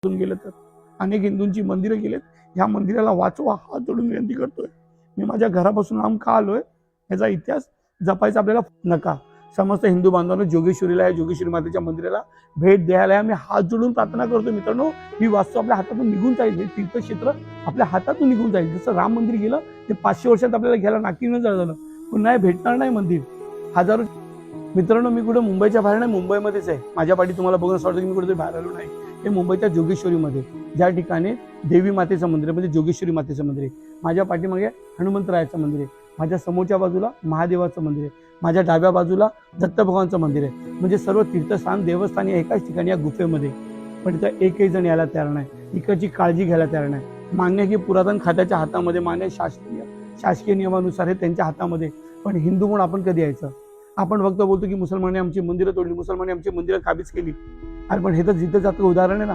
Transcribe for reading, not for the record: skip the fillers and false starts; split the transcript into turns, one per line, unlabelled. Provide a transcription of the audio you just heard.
मधून गेलं तर अनेक हिंदूंची मंदिरं गेलेत. ह्या मंदिराला वाचवा हात जोडून विनंती करतोय. मी माझ्या घरापासून लांब का आलोय याचा इतिहास जपायचा आपल्याला नका. समस्त हिंदू बांधवांना जोगेश्वरीला या जोगेश्वरी मातेच्या मंदिराला भेट द्यायला मी हात जोडून प्रार्थना करतो. मित्रांनो, ही वास्तू आपल्या हातातून निघून जाईल. हे तीर्थक्षेत्र आपल्या हातातून निघून जाईल. जसं राम मंदिर गेलं ते 500 वर्षात आपल्याला घ्यायला नाकीनं झालं, पुन्हा भेटणार नाही मंदिर. हजारो मित्रांनो, मी कुठे मुंबईच्या बाहेर नाही, मुंबईमध्येच आहे. माझ्या पाठी तुम्हाला बघून असं वाटतं की मी कुठेतरी बाहेर आलो नाही. हे मुंबईच्या जोगेश्वरीमध्ये ज्या ठिकाणी देवी मातेचं मंदिर आहे, म्हणजे जोगेश्वरी मातेचं मंदिर आहे. माझ्या पाठीमागे हनुमंतरायाचं मंदिर आहे. माझ्या समोरच्या बाजूला महादेवाचं मंदिर आहे. माझ्या डाव्या बाजूला दत्त भगवानचं मंदिर आहे. म्हणजे सर्व तीर्थस्थान देवस्थान या एकाच ठिकाणी या गुफेमध्ये. पण तिथं एकही जण यायला तयार नाही, इकडची काळजी घ्यायला तयार नाही. मान्य की पुरातन खात्याच्या हातामध्ये, मान्य शासकीय नियमानुसार हे त्यांच्या हातामध्ये. पण हिंदू म्हणून आपण कधी यायचं? आपण फक्त बोलतो की मुसलमानांनी आमची मंदिरं तोडली, मुसलमानांनी आमची मंदिरं काबीज केली. अरे पण हे तर जिथं जातं उदाहरण आहे ना.